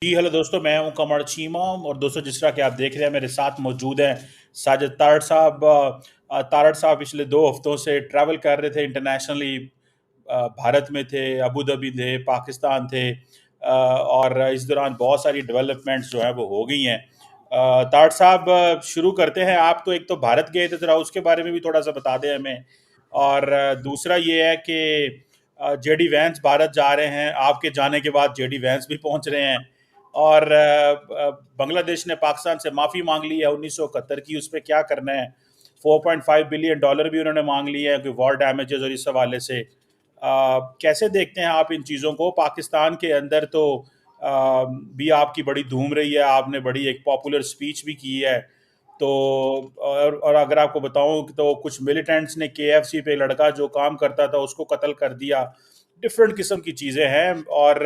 जी hello दोस्तों, मैं हूं कमर चीमा। और दोस्तों, जिस तरह कि आप देख रहे हैं, मेरे साथ मौजूद हैं साजिद तारड़ साहब। तारड़ साहब पिछले 2 हफ्तों से ट्रैवल कर रहे थे इंटरनेशनली। भारत में थे, अबू धाबी थे, पाकिस्तान थे। और इस दौरान बहुत सारी डेवलपमेंट्स जो है वो हो गई हैं। तारड़ साहब, शुरू करते हैं। आप तो एक तो भारत गए थे, ज़रा उसके बारे में भी थोड़ा सा बता दें हमें। और दूसरा ये है कि जेडी वैंस भारत जा रहे हैं, आपके जाने के बाद जेडी वैंस भी पहुंच रहे हैं। और बांग्लादेश ने पाकिस्तान से माफ़ी मांग ली है 1971 की। उस पर क्या करना है? $4.5 बिलियन भी उन्होंने मांग लिए हैं कि वॉर डैमेजेस और इस हवाले से। कैसे देखते हैं आप इन चीज़ों को? पाकिस्तान के अंदर तो भी आपकी बड़ी धूम रही है, आपने बड़ी एक पॉपुलर स्पीच भी की है। तो और अगर आपको बताऊं तो कुछ मिलिटेंट्स ने केएफसी पे लड़का जो काम करता था उसको कत्ल कर दिया। डिफरेंट किस्म की चीज़ें हैं। और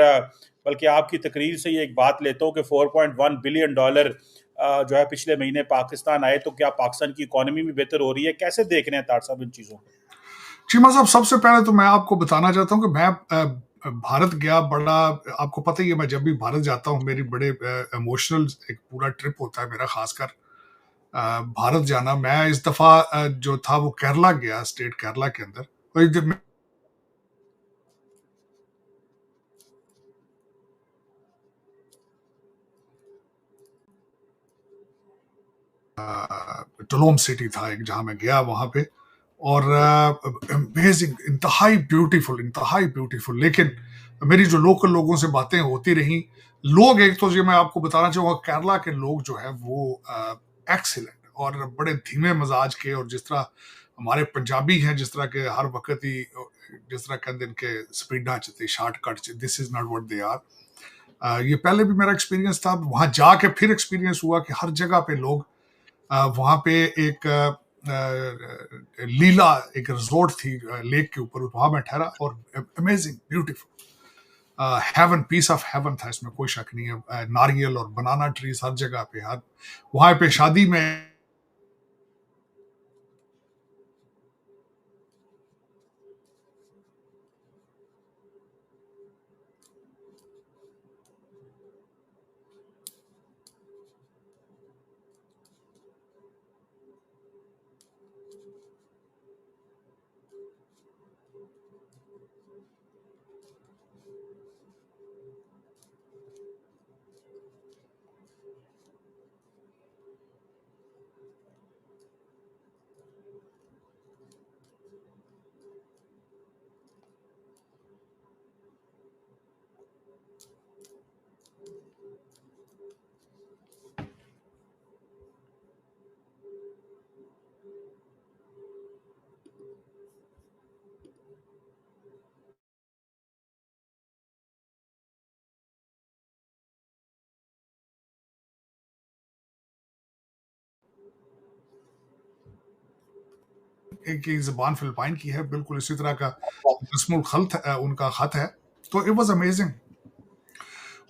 बल्कि आपकी तकरीर से ये एक बात लेता हूँ कि $4.1 बिलियन जो है पिछले महीने पाकिस्तान आए। तो क्या पाकिस्तान की इकोनॉमी भी बेहतर हो रही है? कैसे देख रहे हैं तार साहब इन चीज़ों को? चीमा साहब, सबसे पहले तो मैं आपको बताना चाहता हूँ कि मैं भारत गया। बड़ा आपको पता ही है, मैं जब भी भारत जाता हूँ मेरी बड़े इमोशनल एक पूरा ट्रिप होता है मेरा, खासकर भारत जाना। मैं इस दफा जो था वो केरला गया, स्टेट केरला के अंदर। और जब मैं टलोम सिटी था एक, जहां मैं गया वहां पे। और अमेजिंग, इंतहाई ब्यूटीफुल। लेकिन मेरी जो लोकल लोगों से बातें होती रही, लोग, एक तो ये मैं आपको बताना चाहूंगा, केरला के लोग जो है वो एक्सीलेंट और बड़े धीमे मजाज के। और जिस तरह हमारे पंजाबी हैं, जिस तरह के हर वक्त ही जिस तरह कहते हैं इनके स्पीडा च shortcut, this is not what they are. ये पहले भी मेरा एक्सपीरियंस था, वहां जाके फिर एक्सपीरियंस हुआ कि हर जगह पे लोग, वहां पे एक लीला, एक रिजोर्ट थी लेक के ऊपर, वहां मैं ठहरा। और amazing beautiful heaven, piece of heaven था, इसमें कोई शक नहीं है। नारियल और बनाना ट्रीज हर जगह पे, हर वहां पे शादी में एक की जबान फिलिपाइन की है, बिल्कुल इसी तरह का रस्मुल खल्त उनका खत है। तो इट वाज अमेजिंग।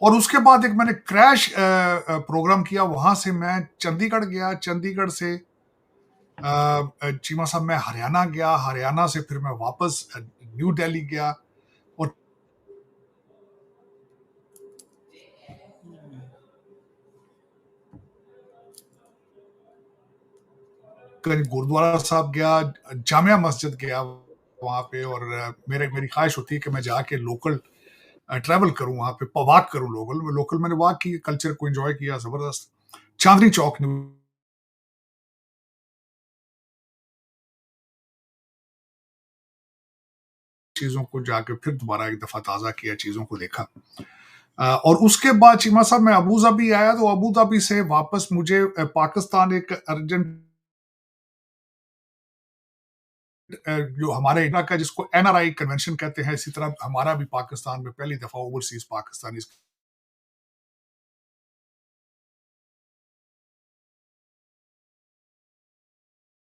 और उसके बाद एक मैंने क्रैश प्रोग्राम किया, वहां से मैं चंडीगढ़ गया। चंडीगढ़ से चीमा साहब मैं हरियाणा गया। हरियाणा से फिर मैं वापस न्यू दिल्ली गया। और गुरुद्वारा साहब गया, जामिया मस्जिद गया वहां पे। और मेरी ख्वाहिश होती है कि मैं जाके लोकल ट्रैवल करूं, वहां पे वॉक करूं। लोकल लोकल मैंने वॉक की, कल्चर को एंजॉय किया, जबरदस्त। चांदनी चौक चीजों को जाके फिर दोबारा एक दफा ताजा किया, चीजों को देखा। और उसके बाद चीमा साहब मैं अबू धाबी आया। तो अबू धाबी से वापस मुझे पाकिस्तान एक अर्जेंट, जो हमारे इंडिया का, जिसको एनआरआई कन्वेंशन कहते हैं, इसी तरह हमारा भी पाकिस्तान में पहली दफा ओवरसीज पाकिस्तानी।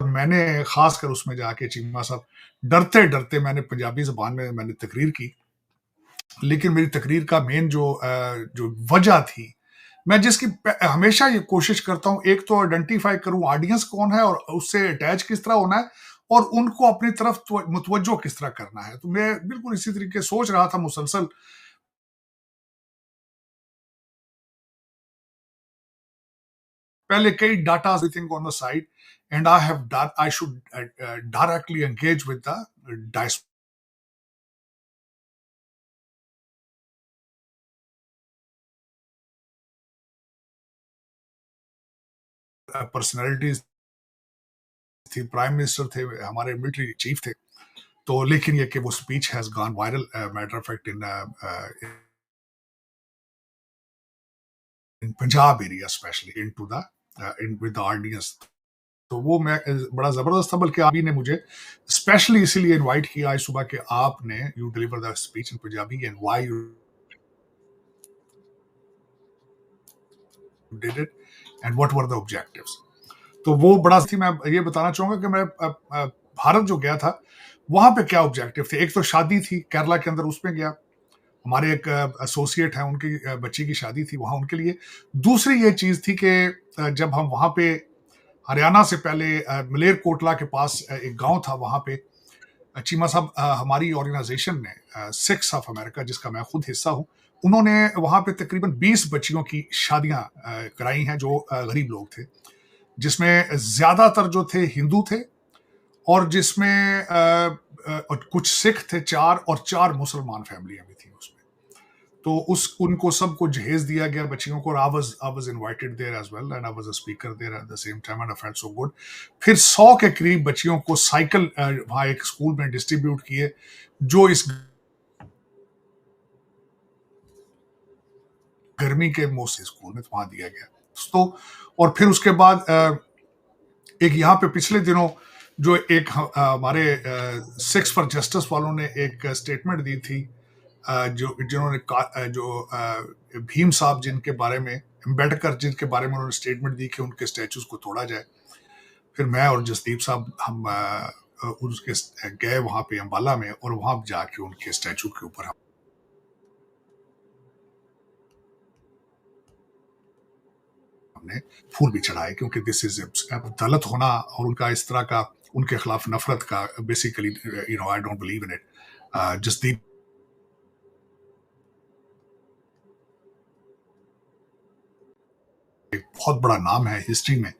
मैंने खासकर उसमें जाके चीमा साहब, डरते डरते मैंने पंजाबी जबान में मैंने तकरीर की। लेकिन मेरी तकरीर का मेन जो वजह थी, मैं जिसकी हमेशा ये कोशिश करता हूं, एक तो आइडेंटिफाई करूं ऑडियंस कौन है और उससे अटैच किस तरह होना है, और उनको अपनी तरफ मुतवज्जो किस तरह करना है। तो मैं बिल्कुल इसी तरीके सोच रहा था मुसलसल। पहले कई data everything on the side, and I should directly engage with the diaspora personalities थी, प्राइम मिनिस्टर थे, हमारे मिलिट्री चीफ थे। तो लेकिन ये कि वो speech has gone viral, matter of fact in Punjab area specially into the in with the audience. तो वो मैं बड़ा जबरदस्त था, बल्कि आप ही ने मुझे स्पेशली इसीलिए इनवाइट किया आज सुबह कि आपने you deliver the speech in Punjabi and why you did it and what were the objectives. तो वो बड़ा थी। मैं ये बताना चाहूंगा कि मैं भारत जो गया था वहां पे क्या ऑब्जेक्टिव थे। एक तो शादी थी केरला के अंदर, उसमें गया, हमारे एक एसोसिएट है, उनकी बच्ची की शादी थी वहां उनके लिए। दूसरी ये चीज थी कि जब हम वहां पे हरियाणा से पहले मलेरकोटला के पास एक गांव था, वहां पे चीमा साहब, हमारी ऑर्गेनाइजेशन ने सिक्स ऑफ अमेरिका, जिसका मैं खुद हिस्सा हूं, उन्होंने वहां पे तकरीबन 20 बच्चियों की शादियां कराई हैं जो गरीब लोग थे, जिसमें ज्यादातर जो थे हिंदू थे, और जिसमें कुछ सिख थे 4, और 4 मुसलमान फैमिलियां भी थी उसमें। तो उनको सबको जहेज दिया गया बच्चियों को। I was invited there as well and I was a speaker there at the same time and I felt so good. फिर 100 के करीब बच्चियों को साइकिल वहां एक स्कूल में डिस्ट्रीब्यूट किए, जो इस गर्मी के मौसम स्कूल में वहां दिया गया। तो और फिर उसके बाद एक यहाँ पे पिछले दिनों जो एक हमारे सिक्स फॉर जस्टिस वालों ने एक स्टेटमेंट दी थी, जो जिन्होंने जो भीम साहब जिनके बारे में, अम्बेडकर जिनके बारे में उन्होंने स्टेटमेंट दी कि उनके स्टैचूज को तोड़ा जाए। फिर मैं और जसदीप साहब हम उसके गए वहां पे अम्बाला में, और वहां जाके उनके स्टैचू के ऊपर हमने फूल भी चढ़ाए, क्योंकि दिस इज दलित होना और उनका इस तरह का उनके खिलाफ नफरत का, basically I don't believe in it. Jasdeep एक बहुत बड़ा नाम है हिस्ट्री में,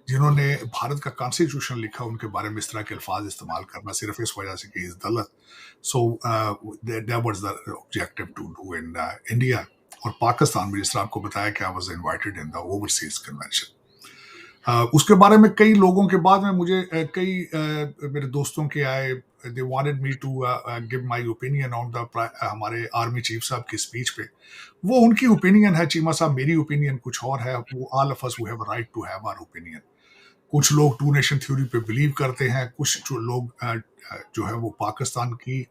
जिन्होंने भारत का कॉन्स्टिट्यूशन लिखा, उनके बारे में इस तरह के अल्फाज इस्तेमाल करना सिर्फ इस वजह से कि is Dalit. So that was the objective to do in India. और पाकिस्तान में जिस तरह आपको बताया कि I was invited in the overseas convention. उसके बारे में कई लोगों के बाद में मुझे कई मेरे दोस्तों के आए, they wanted me to give my opinion on the हमारे आर्मी चीफ साहब की स्पीच पे। वो उनकी ओपिनियन है चीमा साहब, मेरी ओपिनियन कुछ और है। वो all of us we have a right to have our opinion. कुछ लोग टू नेशन थ्योरी पे बिलीव करते हैं, कुछ जो लोग जो है वो पाकिस्तान की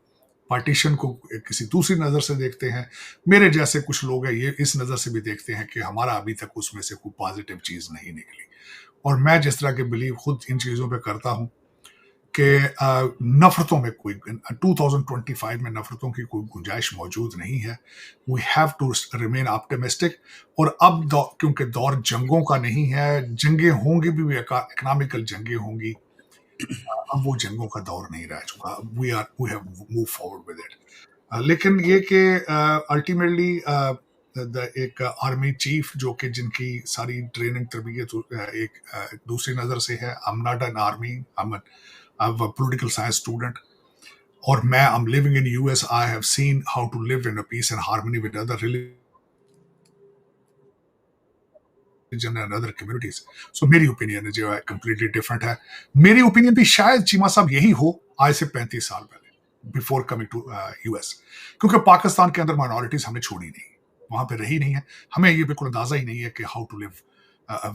पार्टीशन को किसी दूसरी नज़र से देखते हैं। मेरे जैसे कुछ लोग हैं ये इस नज़र से भी देखते हैं कि हमारा अभी तक उसमें से कोई पॉजिटिव चीज़ नहीं निकली। और मैं जिस तरह के बिलीव खुद इन चीज़ों पे करता हूँ कि नफरतों में कोई 2025 में नफरतों की कोई गुंजाइश मौजूद नहीं है। We have to remain optimistic. और अब क्योंकि दौर जंगों का नहीं है, जंगें होंगी भी इकोनॉमिकल जंगें होंगी, अब वो जंगों का दौर नहीं रह चुका। We have move forward with it. लेकिन ये कि अल्टीमेटली एक आर्मी चीफ जो कि जिनकी सारी ट्रेनिंग तरबियत एक दूसरी नज़र से है। I am not an army, I am a political science student, और मैं I'm living in US. I have seen how to live in a peace and harmony with other religion and other communities. So मेरी opinion जो है completely different है। मेरी opinion भी शायद चीमा साहब यही हो आज से 35 साल पहले, बिफोर कमिंग टू US। क्योंकि पाकिस्तान के अंदर माइनॉरिटीज हमने छोड़ी नहीं, वहां पे रही नहीं है, हमें ये बिल्कुल अंदाजा ही नहीं है कि how to live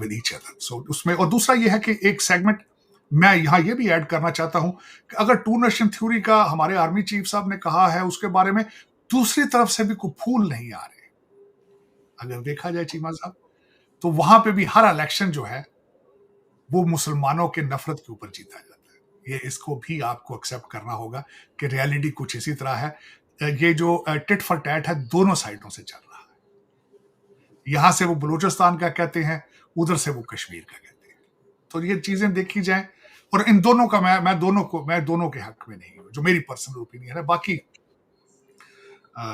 with each other. So उसमें, और दूसरा ये है कि एक सेगमेंट मैं यहाँ ये भी ऐड करना चाहता हूं कि अगर टू नेशन थ्योरी का हमारे आर्मी चीफ साहब ने कहा है, उसके बारे में दूसरी तरफ से भी कोई फूल नहीं आ रहे। अगर देखा जाए चीमा साहब, तो वहां पे भी हर इलेक्शन जो है वो मुसलमानों के नफरत के ऊपर जीता जाता है। ये इसको भी आपको एक्सेप्ट करना होगा कि रियलिटी कुछ इसी तरह है। ये जो टिट फॉर टैट है दोनों साइडों से चल रहा है। यहां से वो बलूचिस्तान का कहते हैं, उधर से वो कश्मीर का कहते हैं। तो ये चीजें देखी जाए, और इन दोनों का मैं दोनों के हक में नहीं हूं, जो मेरी पर्सनल ओपिनियन है। बाकी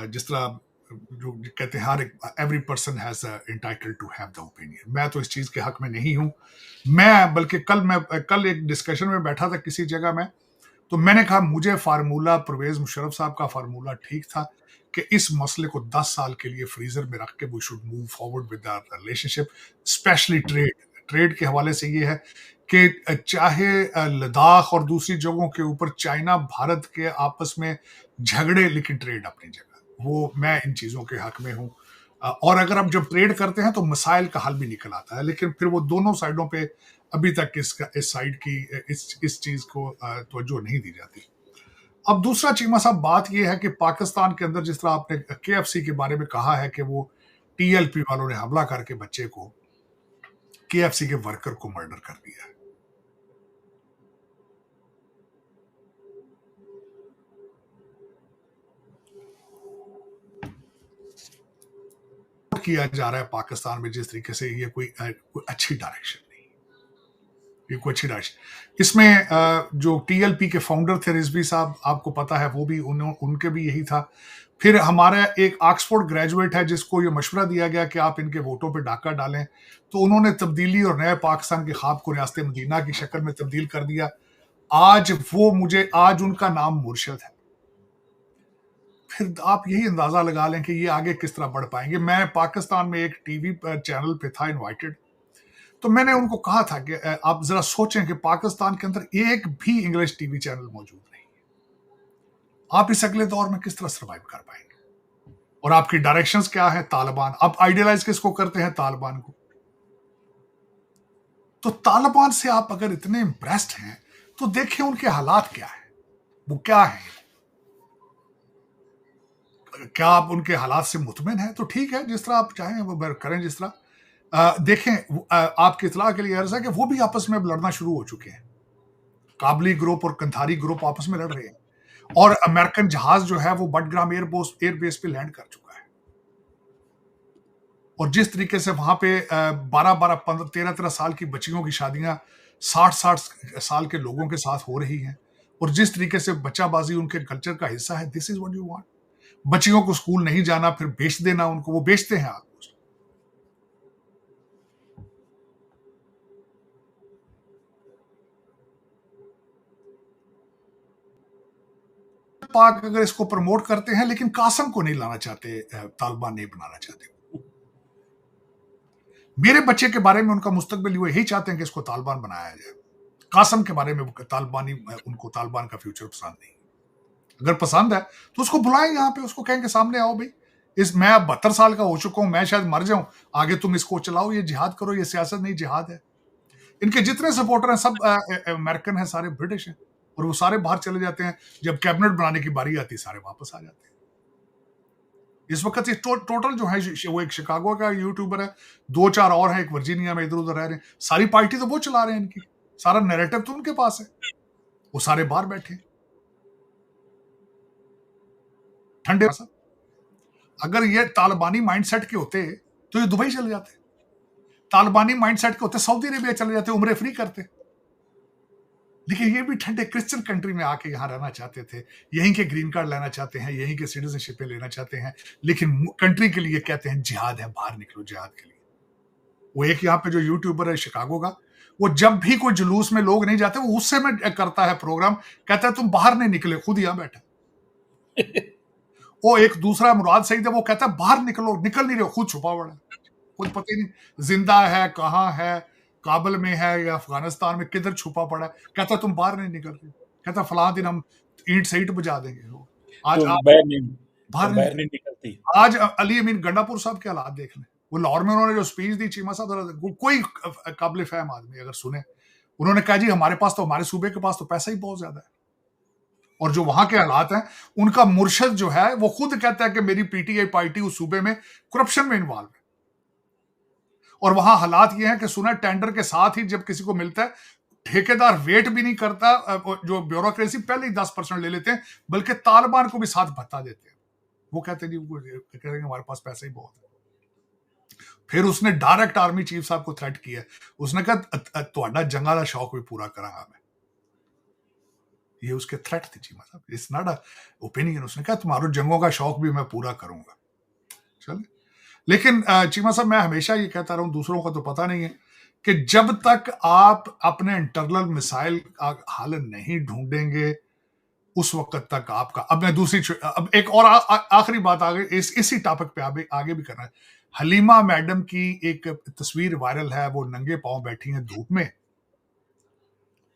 जिस तरह जो कहते हैं हर every person has entitled to have the opinion, मैं तो इस चीज के हक में नहीं हूं। मैं बल्कि कल एक डिस्कशन में बैठा था किसी जगह में, तो मैंने कहा मुझे फार्मूला परवेज मुशर्रफ साहब का फार्मूला ठीक था कि इस मसले को 10 साल के लिए फ्रीजर में रख के we should move forward with our relationship, specially trade के हवाले से ये है कि चाहे लद्दाख और दूसरी जगहों के ऊपर चाइना भारत के आपस में झगड़े, लेकिन ट्रेड अपनी जगह, वो मैं इन चीजों के हक में हूं। और अगर हम जब ट्रेड करते हैं तो मसाइल का हल भी निकल आता है, लेकिन फिर वो दोनों साइडों पे अभी तक इस साइड की इस चीज को तवज्जो नहीं दी जाती। अब दूसरा चीमा साहब बात यह है कि पाकिस्तान के अंदर जिस तरह आपने KFC के बारे में कहा है कि वो TLP वालों ने हमला करके बच्चे को, KFC के वर्कर को मर्डर कर दिया है। किया जा रहा है पाकिस्तान में जिस तरीके से, ये कोई अच्छी डायरेक्शन नहीं, ये कोई अच्छी डायरेक्शन। इसमें जो TLP के फाउंडर थे रिजवी साहब, आपको पता है, वो भी उनके भी यही था। फिर हमारा एक ऑक्सफोर्ड ग्रेजुएट है जिसको ये मशवरा दिया गया कि आप इनके वोटों पे डाका डालें, तो उन्होंने तब्दीली और नए पाकिस्तान के ख्वाब को रियासत मदीना की शक्ल में तब्दील कर दिया। आज उनका नाम मुर्शद है। फिर आप यही अंदाजा लगा लें कि ये आगे किस तरह बढ़ पाएंगे। मैं पाकिस्तान में एक टीवी चैनल पे था इनवाइटेड, तो मैंने उनको कहा था कि आप जरा सोचें कि पाकिस्तान के अंदर एक भी इंग्लिश टीवी चैनल मौजूद नहीं है, आप इस अगले दौर में किस तरह सर्वाइव कर पाएंगे? और आपकी डायरेक्शंस क्या है? तालिबान। आप आइडियलाइज किसको करते हैं? तालिबान को। तो तालिबान से आप अगर इतने इंप्रेस्ड हैं तो देखें उनके हालात क्या है, वो क्या है। क्या आप उनके हालात से मुतमिन हैं? तो ठीक है, जिस तरह आप चाहें वो करें, जिस तरह देखें। आपकी इतला के लिए अर्ज है कि वो भी आपस में लड़ना शुरू हो चुके हैं। काबली ग्रुप और कंधारी ग्रुप आपस में लड़ रहे हैं, और अमेरिकन जहाज जो है वो बटग्राम एयरबेस पे लैंड कर चुका है। और जिस तरीके से वहां पे 12-12, 15, 13-13 साल की बच्चियों की शादियां 60-60 साल के लोगों के साथ हो रही हैं, और जिस तरीके से बच्चाबाजी उनके कल्चर का हिस्सा है, this is what you want. बच्चियों को स्कूल नहीं जाना, फिर बेच देना उनको, वो बेचते हैं ऑलमोस्ट। पाक अगर इसको प्रमोट करते हैं, लेकिन कासम को नहीं लाना चाहते, तालिबान नहीं बनाना चाहते। मेरे बच्चे के बारे में उनका मुस्तकबिल वो यही चाहते हैं कि इसको तालिबान बनाया जाए। कासम के बारे में उनको तालिबान का फ्यूचर पसंद नहीं। अगर पसंद है तो उसको बुलाएं यहाँ पे, उसको कहेंगे सामने आओ भाई, मैं 72 साल का हो चुका हूं, मैं शायद मर जाऊं, आगे तुम इसको चलाओ, ये जिहाद करो, ये सियासत नहीं जिहाद है। इनके जितने सपोर्टर हैं सब अमेरिकन हैं, सारे ब्रिटिश हैं, और वो सारे बाहर चले जाते हैं। जब कैबिनेट बनाने की बारी आती है सारे वापस आ जाते हैं। इस वक्त ये टोटल जो है, वो एक शिकागो का यूट्यूबर है, 2-4 और हैं, एक वर्जीनिया में इधर उधर रह रहे हैं। सारी पार्टी तो वो चला रहे हैं, इनकी सारा नैरेटिव तो उनके पास है, वो सारे बाहर बैठे हैं ठंडे। अगर ये तालिबानी माइंडसेट के होते तो ये दुबई चले जाते, तालिबानी माइंडसेट के होते सऊदी अरेबिया चले जाते, उम्रे फ्री करते। लेकिन ये भी ठंडे क्रिश्चियन कंट्री में आके यहाँ रहना चाहते थे, यहीं के ग्रीन कार्ड लेना चाहते हैं, यहीं के सिटीजनशिप लेना चाहते हैं, लेकिन कंट्री के लिए कहते हैं जिहाद है, बाहर निकलो जिहाद के लिए। वो एक यहाँ पे जो यूट्यूबर है शिकागो का, वो जब भी कोई जुलूस में लोग नहीं जाते, वो उससे में करता है प्रोग्राम, कहता है तुम बाहर नहीं निकले, खुद यहाँ बैठे। वो एक दूसरा मुराद सईद है, वो कहता है बाहर निकलो, निकल नहीं रहे हो, खुद छुपा हुआ है, खुद पता ही नहीं जिंदा है, कहाँ है, काबुल में है या अफगानिस्तान में, किधर छुपा पड़ा है। कहता तुम बाहर नहीं निकल रहे, कहता फलां दिन हम ईंट से ईंट बजा देंगे। आज बाहर नहीं निकलती। आज अली अमीन गंडापुर साहब के हालात देख लें, वो लाहौर में उन्होंने जो स्पीच दी चीमा साहब, कोई काबिल फहम आदमी अगर सुने, उन्होंने कहा जी हमारे पास तो, हमारे सूबे के पास तो पैसा ही बहुत ज्यादा है, और जो वहां के हालात हैं, उनका मुर्शद जो है वो खुद कहता है कि मेरी PTI पार्टी उस सूबे में करप्शन में इन्वॉल्व है। और वहां हालात ये हैं कि सुना टेंडर के साथ ही जब किसी को मिलता है, ठेकेदार वेट भी नहीं करता, जो ब्यूरोक्रेसी पहले ही 10% ले लेते हैं, बल्कि तालिबान को भी साथ भत्ता देते हैं। वो कहते हैं जी, कहेंगे हमारे पास पैसा ही बहुत है। फिर उसने डायरेक्ट आर्मी चीफ साहब को थ्रेट किया, उसने कहा तुहाडा जंगा दा शौक भी पूरा करांगा मैं। ये उसके थ्रेट थी चीमा साहब, इट्स नॉट अ ओपिनियन। उसने कहा तुम्हारे जंगों का शौक भी मैं पूरा करूंगा। चले। लेकिन चीमा साहब, मैं हमेशा ये कहता रहा हूं, दूसरों को तो पता नहीं है, कि जब तक आप अपने इंटरनल मिसाइल का हल नहीं ढूंढेंगे, उस वक्त तक आपका। अब मैं अब एक और आखिरी बात आगे इसी टॉपिक पे आगे भी करना है। हलीमा मैडम की एक तस्वीर वायरल है, वो नंगे पांव बैठी हैं धूप में,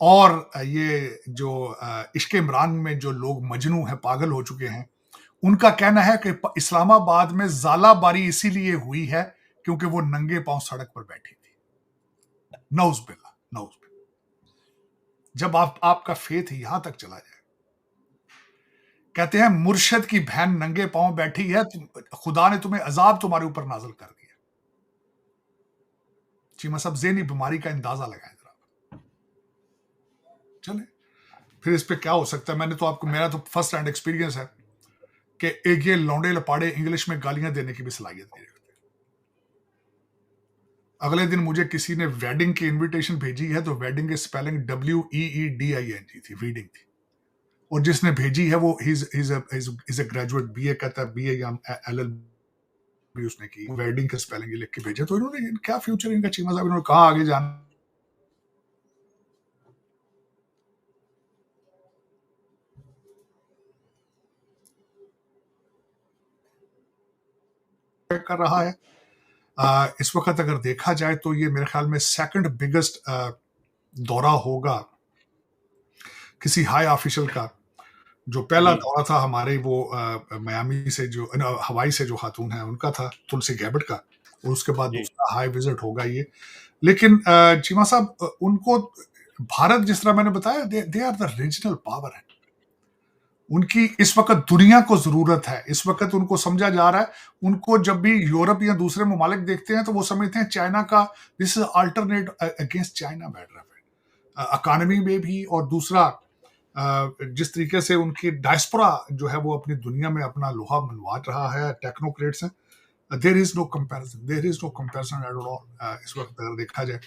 और ये जो इश्क इमरान में जो लोग मजनू हैं, पागल हो चुके हैं, उनका कहना है कि इस्लामाबाद में ज़ालाबारी इसीलिए हुई है क्योंकि वो नंगे पांव सड़क पर बैठी थी। नौज बिल्ला, नौज बिल्ला। जब आपका फेथ यहां तक चला जाए, कहते हैं मुर्शद की बहन नंगे पांव बैठी है, खुदा ने तुम्हें अजाब तुम्हारे ऊपर नाजिल कर दिया। चीमा साहब, ज़हनी बीमारी का अंदाजा लगाएं जरा। चले, फिर इस पे क्या हो सकता है? मेरा तो फर्स्ट हैंड एक्सपीरियंस है कि एक ये लौंडे लपाड़े इंग्लिश में गालियां देने की भी सलाहियत नहीं रखते। अगले दिन मुझे किसी ने वेडिंग की इनविटेशन भेजी है, तो वेडिंग की स्पेलिंग WEEDING थी, वीडिंग थी। और जिसने भेजी है वो इज अ ग्रेजुएट, बीए कहता है, बीए या LLB उसने की। वेडिंग का स्पेलिंग लिख के भेजा, तो इन्होंने क्या फ्यूचर इनका चीमा साहब, इन्होंने कहा आगे जाना कर रहा है। इस वक्त अगर देखा जाए तो ये मेरे ख्याल में सेकंड बिगेस्ट दौरा होगा किसी हाई ऑफिशियल का। जो पहला दौरा था हमारे वो मियामी से, जो हवाई से जो खातून है उनका था, तुलसी गैबट का, और उसके बाद दूसरा हाई विजिट होगा ये। लेकिन चीमा साहब, उनको भारत, जिस तरह मैंने बताया, they are the regional power है। उनकी इस वक्त दुनिया को जरूरत है, इस वक्त उनको समझा जा रहा है। उनको जब भी यूरोप या दूसरे ममालिक देखते हैं तो वो समझते हैं चाइना का, this is alternate against China matter economy में भी, और दूसरा जिस तरीके से उनकी डायस्पोरा जो है वो अपनी दुनिया में अपना लोहा मनवा रहा है, टेक्नोक्रेट्स हैं, there is no comparison at all इस वक्त अगर देखा जाए।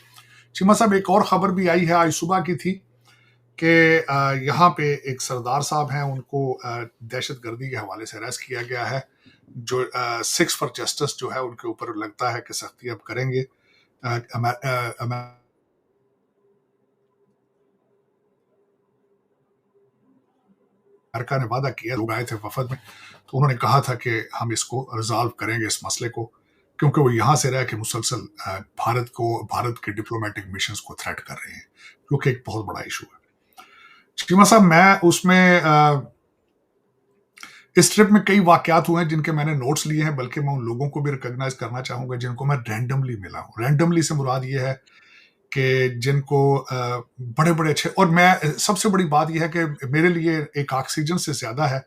चीमा साहब, एक और खबर भी आई है, आज सुबह की थी, कि यहाँ पे एक सरदार साहब हैं, उनको दहशतगर्दी के हवाले से अरेस्ट किया गया है। जो 6 फॉर जस्टिस जो है उनके ऊपर लगता है कि सख्ती अब करेंगे। अमेरिका ने वादा किया, लोग आए थे वफद में, तो उन्होंने कहा था कि हम इसको रिजॉल्व करेंगे, इस मसले को, क्योंकि वो यहाँ से रह के मुसलसल भारत के डिप्लोमेटिक मिशंस को थ्रेट कर रहे हैं, जो कि एक बहुत बड़ा इशू है। चीमा साहब, मैं उसमें इस ट्रिप में कई वाकयात हुए हैं जिनके मैंने नोट्स लिए हैं, बल्कि मैं उन लोगों को भी रिकॉग्नाइज करना चाहूंगा जिनको मैं रैंडमली मिला हूँ। रैंडमली से मुराद ये है कि जिनको बड़े बड़े अच्छे, और मैं सबसे बड़ी बात यह है कि मेरे लिए एक ऑक्सीजन से ज्यादा है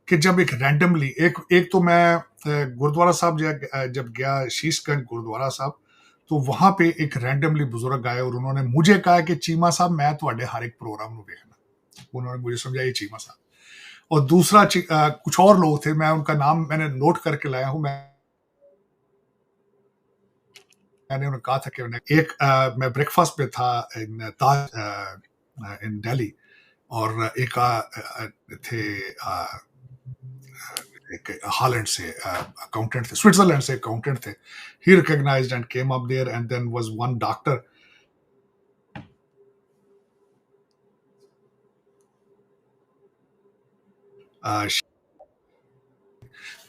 कि जब एक रैंडमली एक तो मैं गुरुद्वारा साहब जब गया, शीशगंज गुरुद्वारा साहब, तो वहां पे एक रैंडमली बुजुर्ग आए और उन्होंने मुझे कहा कि चीमा साहब, मैं तुहाडे हर एक प्रोग्राम को देखना। उन्होंने मुझे समझाया चीमा साहब। और दूसरा कुछ और लोग थे, मैं उनका नाम मैंने नोट करके लाया हूं। मैंने उन्हें कहा था कि मैं ब्रेकफास्ट पे था इन दिल्ली, और एक थे एक हॉलैंड से अकाउंटेंट थे, स्विट्जरलैंड से अकाउंटेंट थे। He recognised and came up there, and then was one doctor.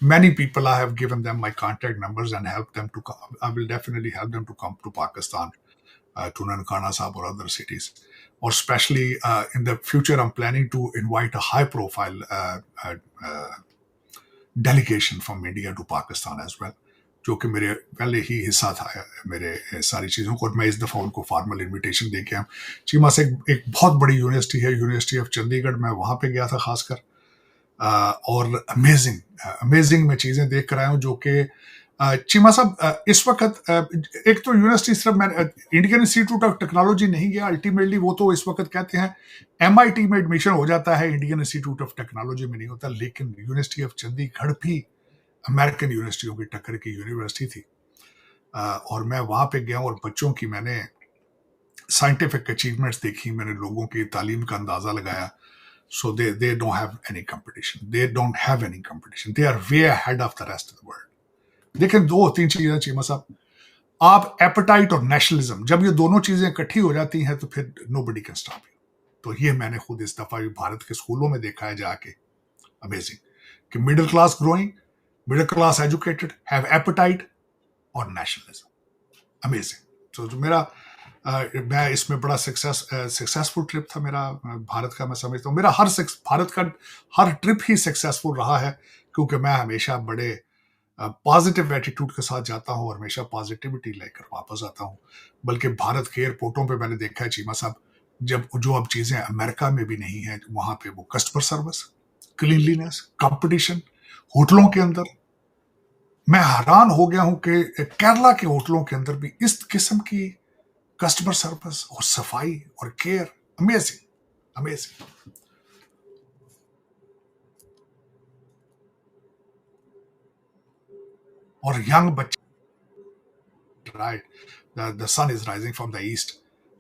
Many people, I have given them my contact numbers and helped them to come. I will definitely help them to come to Pakistan, to Nankana Sahib or other cities. Or especially in the future, I'm planning to invite a high-profile delegation from India to Pakistan as well, जो कि मेरे पहले ही हिस्सा था मेरे सारी चीज़ों को, और मैं इस दफ़ा उनको फॉर्मल इनविटेशन दे के आया। चीमा से एक बहुत बड़ी यूनिवर्सिटी है, यूनिवर्सिटी ऑफ चंडीगढ़, मैं वहाँ पे गया था खासकर, और अमेजिंग मैं चीज़ें देख कर आया हूँ, जो कि चीमा साहब इस वक्त एक तो यूनिवर्सिटी सिर्फ मैं इंडियन इंस्टीट्यूट ऑफ टेक्नोलॉजी नहीं गया, अल्टीमेटली वो तो इस वक्त कहते हैं MIT में एडमिशन हो जाता है, इंडियन इंस्टीट्यूट ऑफ टेक्नोलॉजी में नहीं होता। लेकिन यूनिवर्सिटी ऑफ चंडीगढ़ भी अमेरिकन यूनिवर्सिटियों की टक्कर की यूनिवर्सिटी थी, और मैं वहाँ पे गया और बच्चों की मैंने साइंटिफिक अचीवमेंट्स देखी, मैंने लोगों की तालीम का अंदाज़ा लगाया। So they don't have any competition. They don't have any competition. They are way ahead of the rest of the world. देखें, 2-3 चीजें चीमा साहब, आप एपेटाइट और नेशनलिज्म, जब ये दोनों चीजें इकट्ठी हो जाती हैं तो फिर नोबडी कैन स्टॉप यू। तो ये मैंने खुद इस दफा भी भारत के स्कूलों में देखा है जाके, अमेजिंग, कि middle class growing, middle class educated, have appetite और नेशनलिज्म, अमेजिंग। तो जो मेरा मैं इसमें बड़ा सक्सेसफुल ट्रिप था मेरा भारत का, मैं समझता हूँ मेरा भारत का हर ट्रिप ही सक्सेसफुल रहा है, क्योंकि मैं हमेशा बड़े पॉजिटिव एटीट्यूड के साथ जाता हूँ और हमेशा पॉजिटिविटी लेकर वापस आता हूँ। बल्कि भारत के एयरपोर्टों पे मैंने देखा है चीमा साहब, जब जो अब चीजें अमेरिका में भी नहीं है, वहां पे वो कस्टमर सर्विस, क्लीनलीनेस, कंपटीशन, होटलों के अंदर मैं हैरान हो गया हूं कि केरला के होटलों के अंदर भी इस किस्म की कस्टमर सर्विस और सफाई और केयर, अमेजिंग, अमेजिंग। और यंग बच्चे, right, the sun is rising from the east,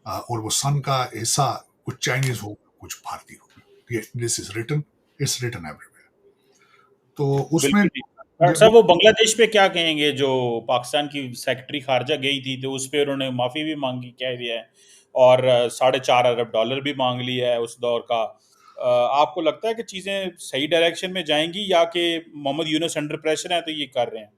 और वो सन का हिस्सा कुछ चाइनीज हो, कुछ भारतीय हो, ये this is written, it's written everywhere. तो उसमें बिल्कुल ठीक। डॉक्टर साहब, वो बांग्लादेश पे क्या कहेंगे? जो पाकिस्तान की सेक्रेटरी खारजा गई थी तो उस पे उन्होंने माफ़ी भी मांगी, कह दिया है, और $4.5 अरब भी मांग लिया है उस दौर का। आपको लगता है कि चीज़ें सही डायरेक्शन में जाएंगी, या कि मोहम्मद यूनुस अंडर प्रेशर है तो ये कर रहे हैं?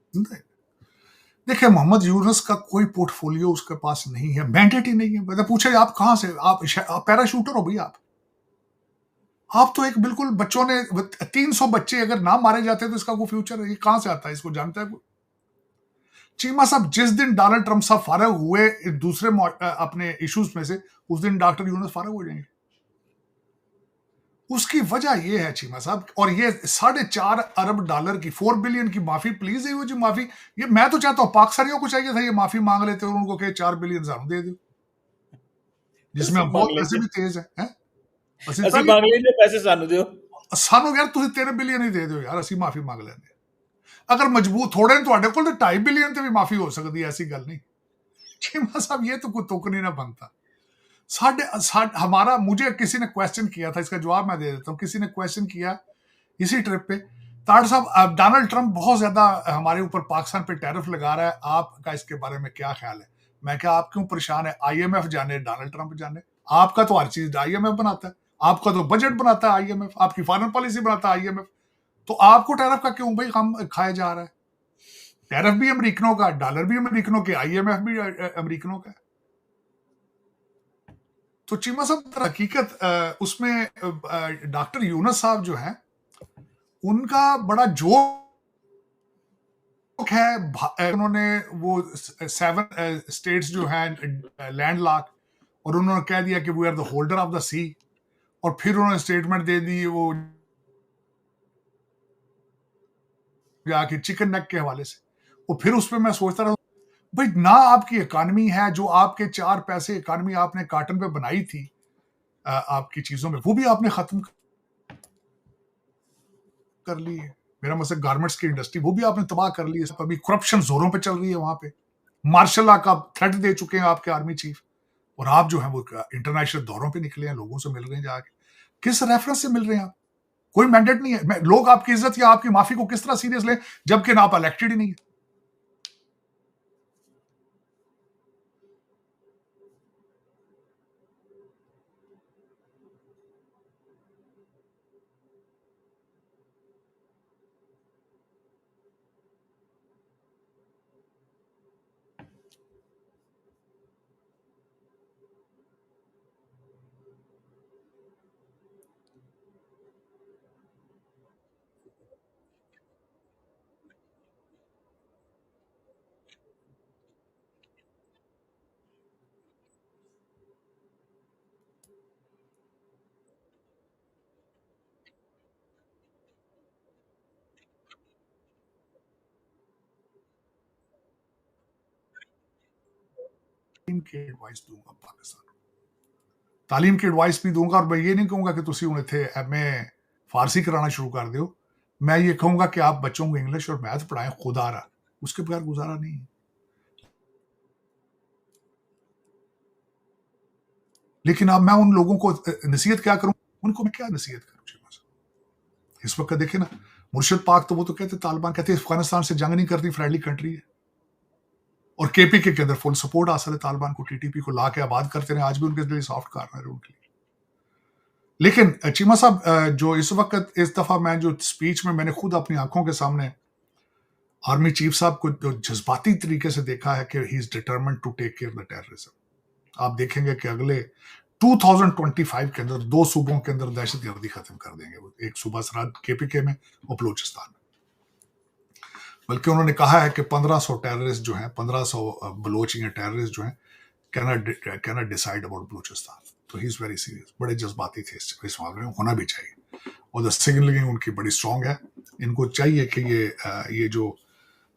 देखिए, मोहम्मद यूनुस का कोई पोर्टफोलियो उसके पास नहीं है, मैंडेट ही नहीं है। मतलब पूछे आप कहां से, आप पैराशूटर हो भैया, आप तो एक बिल्कुल, बच्चों ने 300 बच्चे अगर ना मारे जाते तो इसका कोई फ्यूचर है? ये कहां से आता है, इसको जानता है कोई? चीमा साहब, जिस दिन डोनाल्ड ट्रंप साहब फारग हुए दूसरे अपने इश्यूज में से, उस दिन डॉक्टर यूनुस फारग हो जाएंगे। उसकी वजह यह है चीमा साहब, और ये $4.5 अरब की, 4 बिलियन की माफी, प्लीज ये जो माफी, ये मैं तो चाहता हूं पाकिस्तानियों को चाहिए था ये माफी मांग लेते और उनको कहे 4 बिलियन सानू दे दो, जिसमें ਅਸੀਂ हम ਮੰਗ बहुत पैसे ਲੈਂਦੇ भी तेज हैं। ਅਸੀਂ ਅਸੀਂ ਪਹਿਲੇ ਮੰਗ ਲੈਂਦੇ ਪੈਸੇ ਸਾਨੂੰ ਦਿਓ। ਸਾਨੂੰ ਯਾਰ ਤੁਸੀਂ 3 ਬਿਲੀਅਨ ਹੀ ਦੇ ਦਿਓ ਯਾਰ, ਅਸੀਂ ਮਾਫੀ ਮੰਗ ਲੈਂਦੇ। अगर मजबूत थोड़े ने ਤੁਹਾਡੇ ਕੋਲ, तो 2.5 बिलियन से भी माफी हो सकती है, ऐसी गल नहीं। चीमा साहब, ये तो कोई तुक नहीं ना बनता। हमारा, मुझे किसी ने क्वेश्चन किया था, इसका जवाब मैं दे देता हूँ। किसी ने क्वेश्चन किया इसी ट्रिप पे, ताड़ साहब डोनाल्ड ट्रंप बहुत ज्यादा हमारे ऊपर पाकिस्तान पे टैरिफ लगा रहा है, आपका इसके बारे में क्या ख्याल है? मैं क्या, आप क्यों परेशान है? IMF जाने, डोनाल्ड ट्रंप जाने, आपका तो हर चीज IMF बनाता है, आपका तो बजट बनाता है IMF, आपकी फॉरेन पॉलिसी बनाता है IMF, तो आपको टैरिफ का क्यों भाई हम खाया जा रहा है? टैरिफ भी अमेरिकनों का, डॉलर भी अमेरिकनों के, IMF भी अमेरिकनों का। तो चीमा साहब, हकीकत उसमें डॉक्टर यूनुस साहब जो हैं, उनका बड़ा जोक है। उन्होंने वो 7 स्टेट्स जो हैं लैंड लॉक, और उन्होंने कह दिया कि we are the holder of the sea, और फिर उन्होंने स्टेटमेंट दे दी वो जाके चिकन नेक के हवाले से। और फिर उस पर मैं सोचता रहा, भाई ना आपकी इकानमी है, जो आपके 4 पैसे इकानमी आपने कॉटन पे बनाई थी, आपकी चीजों में, वो भी आपने खत्म कर ली है। मेरा मतलब गारमेंट्स की इंडस्ट्री, वो भी आपने तबाह कर ली है। अभी करप्शन जोरों पे चल रही है वहां पे, मार्शल लॉ का थ्रेट दे चुके हैं आपके आर्मी चीफ, और आप जो है वो इंटरनेशनल दौरों पे निकले हैं, लोगों से मिल रहे हैं जाके। किस रेफरेंस से मिल रहे हैं आप? कोई मैंडेट नहीं है। लोग आपकी इज्जत या आपकी माफी को किस तरह सीरियस लें, जबकि ना आप इलेक्टेड ही नहीं है। तालीम की एडवाइस दूंगा पाकिस्तान, तालीम की एडवाइस भी दूंगा, और मैं ये नहीं कहूंगा कि तुम उन्हें थे MA फारसी कराना शुरू कर दो। मैं ये कहूंगा कि आप बच्चों को इंग्लिश और मैथ पढ़ाएं, खुदा रहा, उसके बगैर गुजारा नहीं है। लेकिन अब मैं उन लोगों को नसीहत क्या करूं, उनको मैं क्या नसीहत करूं? इस वक्त देखे ना, मुर्शिद पाक तो वो तो कहते तालिबान कहते अफगानिस्तान से जंग नहीं करती, फ्रेंडली कंट्री है। और केपीके के अंदर फुल सपोर्ट हासिल है तालिबान को, टीटीपी को ला के आबाद करते रहे, आज भी उनके लिए सॉफ्ट कार्नर है उनके लिए। लेकिन चीमा साहब, जो इस वक्त इस दफा मैं जो स्पीच में मैंने खुद अपनी आंखों के सामने आर्मी चीफ साहब को जो जज्बाती तरीके से देखा है कि he is determined to take care the terrorism. आप देखेंगे कि अगले 2025 के अंदर 2 सूबों के अंदर दहशतगर्दी खत्म कर देंगे, एक सूबा सरहद केपीके में और बलूचिस्तान में। बल्कि उन्होंने कहा है कि 1500 टेररिस्ट जो हैं, 1500 बलोची या टेररिस्ट जो हैं, कैन डिसाइड अबाउट बलूचिस्तान। तो ही इज वेरी सीरियस, बड़े जज्बाती थे इस मामले में, होना भी चाहिए। और द सिग्नलिंग उनकी बड़ी स्ट्रांग है। इनको चाहिए कि ये जो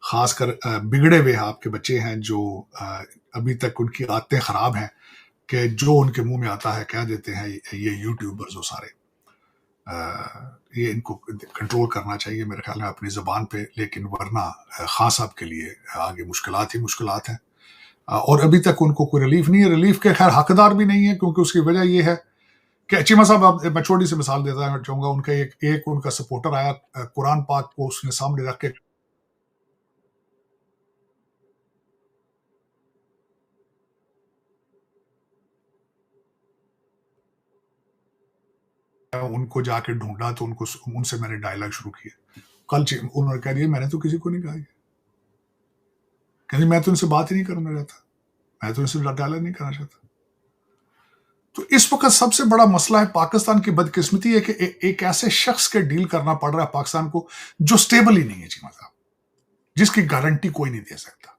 खासकर बिगड़े हुए आपके बच्चे हैं, जो अभी तक उनकी आदतें खराब हैं कि जो उनके मुंह में आता है कह देते हैं, ये यूट्यूबर्स हो सारे, ये इनको कंट्रोल करना चाहिए मेरे ख्याल में अपनी ज़बान पे। लेकिन वरना खान साहब के लिए आगे मुश्किलात ही मुश्किलात हैं। और अभी तक उनको कोई रिलीफ नहीं है, रिलीफ के खैर हकदार भी नहीं है, क्योंकि उसकी वजह ये है कि चीमा साहब, मैं छोटी सी मिसाल देता चाहूंगा। उनका एक उनका सपोर्टर आया, कुरान पाक को उसने सामने रख के उनको जाके ढूंढा, तो उनको उनसे मैंने डायलॉग शुरू किया। कल उन्होंने कह दिया मैंने तो किसी को नहीं कहा, कहती मैं तो इनसे बात ही नहीं करना चाहता, मैं तो इनसे डायलॉग नहीं करना चाहता। तो इस वक्त सबसे बड़ा मसला है पाकिस्तान की बदकिस्मती है कि एक ऐसे शख्स के डील करना पड़ रहा है पाकिस्तान को जो स्टेबल ही नहीं है चीमा साहब, जिसकी गारंटी कोई नहीं दे सकता,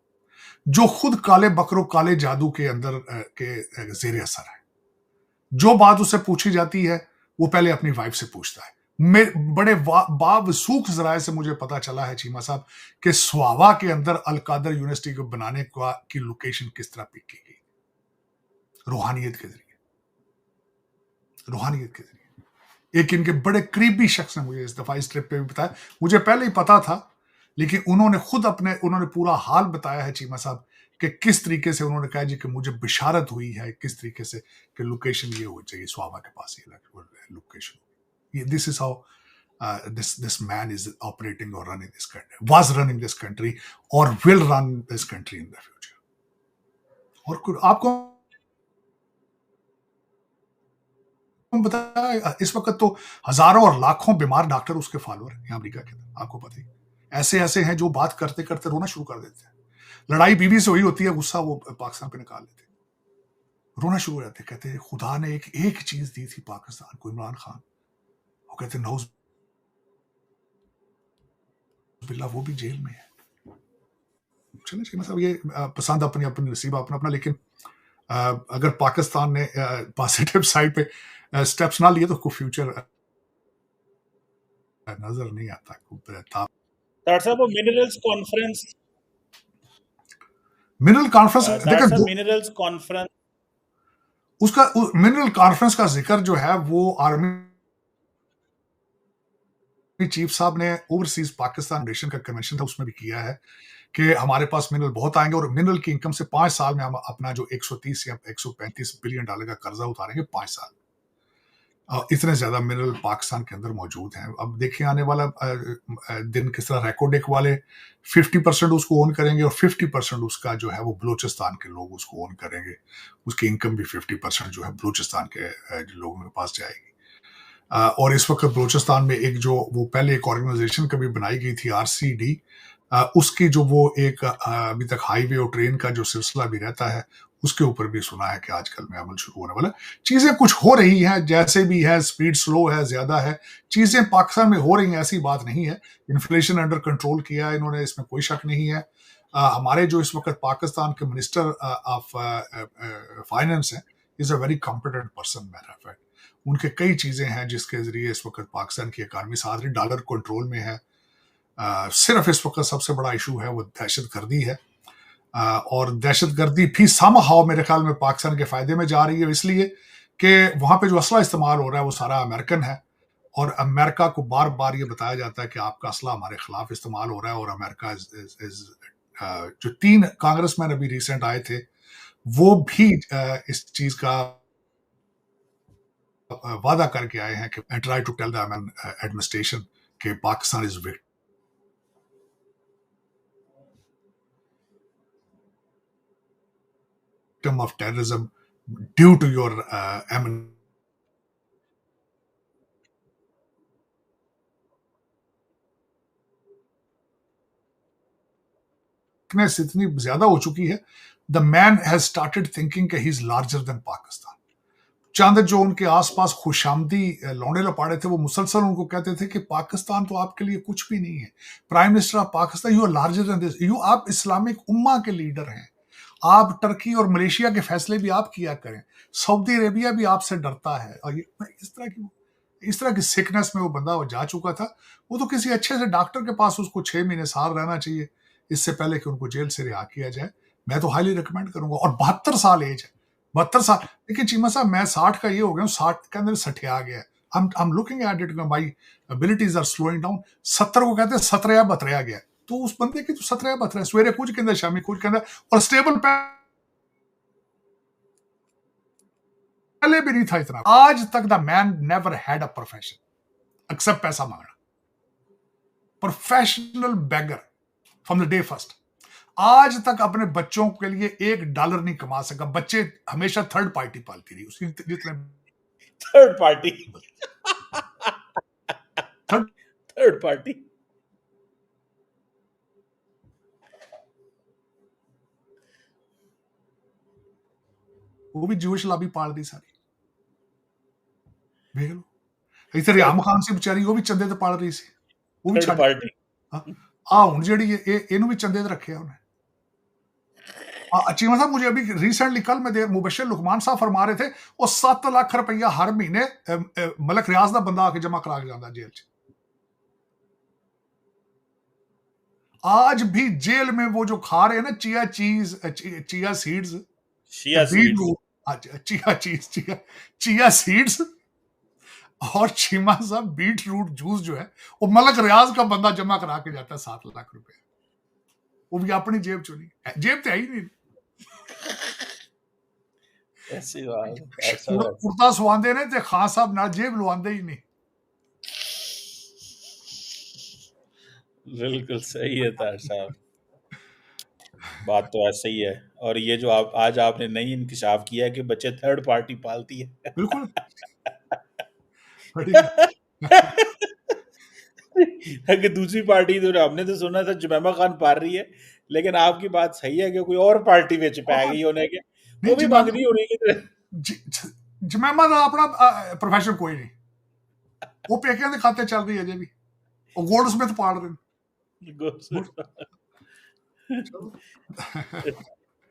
जो खुद काले बकरों काले जादू के अंदर के जेर असर है। जो बात उससे पूछी जाती है वो पहले अपनी वाइफ से पूछता है। बड़े बावसूख जराए से मुझे पता चला है चीमा साहब कि स्वावा के अंदर अलकादर यूनिवर्सिटी को बनाने की लोकेशन किस तरह पिक की गई, रूहानियत के जरिए, रूहानियत के जरिए। एक इनके बड़े करीबी शख्स ने मुझे इस दफा इस ट्रिप पे भी बताया, मुझे पहले ही पता था, लेकिन उन्होंने खुद उन्होंने पूरा हाल बताया है चीमा साहब कि किस तरीके से उन्होंने कहा जी कि मुझे बिशारत हुई है किस तरीके से कि लोकेशन ये हो चाहिए, स्वावा के पास ये location. This is how this man is operating or running this country, was running this country or will run this country in the future. और आपको बताया इस वक्त तो हजारों और लाखों बीमार डॉक्टर उसके फॉलोअर हैं अमेरिका के अंदर, आपको पता ही। ऐसे ऐसे हैं जो बात करते करते रोना शुरू कर देते हैं। लड़ाई बीवी से हुई होती है, गुस्सा वो पाकिस्तान पे निकाल लेते, रोना शुरू हो जाते, कहते हैं खुदा ने एक चीज दी थी पाकिस्तान को, इमरान खान। वो कहते नौज बिल्ला वो भी जेल में है। चलिए चीमा साहब, ये पसंद अपनी अपनी नसीब अपना अपना, लेकिन अगर पाकिस्तान ने पॉजिटिव साइड पे स्टेप्स ना लिए तो कोई फ्यूचर नजर नहीं आता। मिनरल्स कॉन्फ्रेंस, मिनरल कॉन्फ्रेंस देखिए मिनरल्स कॉन्फ्रेंस, उसका मिनरल कॉन्फ्रेंस का जिक्र जो है वो आर्मी चीफ साहब ने ओवरसीज पाकिस्तान फाउंडेशन का कन्वेंशन था उसमें भी किया है कि हमारे पास मिनरल बहुत आएंगे और मिनरल की इनकम से 5 साल में हम अपना जो 130 या 135 बिलियन डॉलर का कर्जा उतारेंगे 5 साल। इतने ज्यादा मिनरल पाकिस्तान के अंदर मौजूद हैं। अब देखिए आने वाला दिन किस तरह रैकोडेक वाले 50% उसको ओन करेंगे और 50% उसका जो है वो बलूचिस्तान के लोग उसको ओन करेंगे। उसकी इनकम भी 50% जो है बलूचिस्तान के लोगों के पास जाएगी। और इस वक्त बलूचिस्तान में एक जो वो पहले एक ऑर्गेनाइजेशन कभी बनाई गई थी RCD, उसकी जो वो एक अभी तक हाईवे और ट्रेन का जो सिलसिला भी रहता है उसके ऊपर भी सुना है कि आजकल में अमल शुरू होने वाला। चीजें कुछ हो रही हैं, जैसे भी है, स्पीड स्लो है, ज्यादा है, चीजें पाकिस्तान में हो रही हैं, ऐसी बात नहीं है। इन्फ्लेशन अंडर कंट्रोल किया है इन्होंने, इसमें कोई शक नहीं है। हमारे जो इस वक्त पाकिस्तान के मिनिस्टर ऑफ फाइनेंस हैं is a very competent person. Matter of fact उनके कई चीजें हैं जिसके जरिए इस वक्त पाकिस्तान की इकानमी साथ रही, डॉलर कंट्रोल में है। सिर्फ इस वक्त सबसे बड़ा इशू है वो दहशतगर्दी है। और दहशतगर्दी भी समहाउ मेरे ख्याल में पाकिस्तान के फायदे में जा रही है, इसलिए कि वहां पे जो असला इस्तेमाल हो रहा है वो सारा अमेरिकन है और अमेरिका को बार बार ये बताया जाता है कि आपका असला हमारे खिलाफ इस्तेमाल हो रहा है। और अमेरिका जो 3 कांग्रेसमैन अभी रिसेंट आए थे वो भी इस चीज का वादा करके आए हैं कि try to tell the administration कि Pakistan is victim of terrorism due to your इतनी ज्यादा हो चुकी है, the man has started thinking कि he is larger than Pakistan. चंद जो उनके आसपास खुशामदी लौंडे लपाड़े थे, वो मुसलसल उनको कहते थे कि पाकिस्तान तो आपके लिए कुछ भी नहीं है, prime minister of Pakistan, you are larger than this, you आप इस्लामिक उम्मा के लीडर हैं, आप टर्की और मलेशिया के फैसले भी आप किया करें, सऊदी अरेबिया भी आपसे डरता है। और इस तरह की सिकनेस में वो बंदा वो जा चुका था। वो तो किसी अच्छे से डॉक्टर के पास उसको 6 महीने साल रहना चाहिए इससे पहले कि उनको जेल से रिहा किया जाए। मैं तो हाईली रिकमेंड करूंगा। और 72 साल एज है, 72 साल। लेकिन चीमा साहब, मैं 60 का ये हो गया हूँ, 60 के अंदर सठिया गया है। I'm looking at it, my abilities are slowing down। 70 को कहते हैं 17 बतरया गया। तो उस बंदे की तो 17 बतरा, सवेरे कुछ कहता, शामी कुछ कहता, और स्टेबल पहले भी नहीं था इतना। आज तक the man never had a profession except पैसा मांगना। Professional beggar from the day first. आज तक अपने बच्चों के लिए $1 नहीं कमा सका। बच्चे हमेशा थर्ड पार्टी पालती रही उसकी, जितने third party third third party वो भी ज्यूश लॉबी पाल दी सारी। देख लो इतने रियाम खान से बेचारी वो भी चंदे ते पाल रही सी, वो भी थर्ड पार्टी हुण जेहड़ी इहनू भी चंदे ते रखे उन्हें। चीमा साहब, मुझे अभी रिसेंटली कल में मुबशर लुकमान साहब फरमा रहे थे, वो 7 लाख रुपया हर महीने मलक रियाज का बंदा आके जमा करा के जाता जेल च। आज भी जेल में वो जो खा रहे हैं ना चिया सीड्स, चिया सीड्स और चीमा साहब बीट रूट जूस जो है वो मलक रियाज का बंदा जमा करा के जाता है 7 लाख रुपए। वो भी अपनी जेब चो नहीं, जेब तो है ही नहीं। ऐसी बात कुर्ता सवांदे ने ते खान साहब ना जेब लवांदे ही नहीं। बिल्कुल सही है तार साहब, बात तो ऐसा ही है। और ये जो आज आपने नई इंकिशाफ किया है कि बच्चे थर्ड पार्टी पालती है। बिल्कुल कि दूसरी पार्टी तो हमने तो सुना था जुमैमा खान पाल रही है, लेकिन आपकी बात सही है कि कोई और पार्टी विच पै गई होने के, वो भी मंगदी होनी कि जुमैमा का अपना प्रोफेशन कोई नहीं, वो पेकियां के खाते चल रही है अजे भी, वो गोल्ड स्मिथ पाल रहे हैं।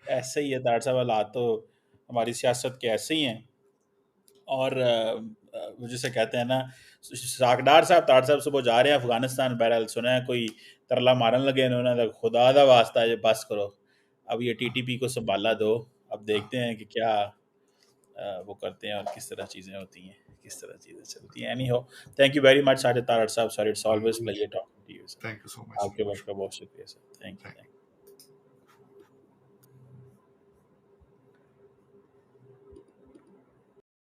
ऐसे ही है तार साहब, हालात तो हमारी सियासत के ऐसे ही हैं। और जिसे कहते हैं ना, साकडार साहब तार साहब सुबह जा रहे हैं अफगानिस्तान, बहरहाल सुना है कोई तरला मारन लगे उन्होंने, खुदा दा वास्ता है बस करो, अब ये टीटीपी को संभाला दो। अब देखते हैं कि क्या वो करते हैं और किस तरह चीज़ें होती हैं, किस तरह चीज़ें चलती हैं। Anyhow, thank you very much Sajid Tarar साहब, sorry it's always pleasure talking to you sir. Thank you so much. आपके वक्त का बहुत शुक्रिया सर, थैंक यू।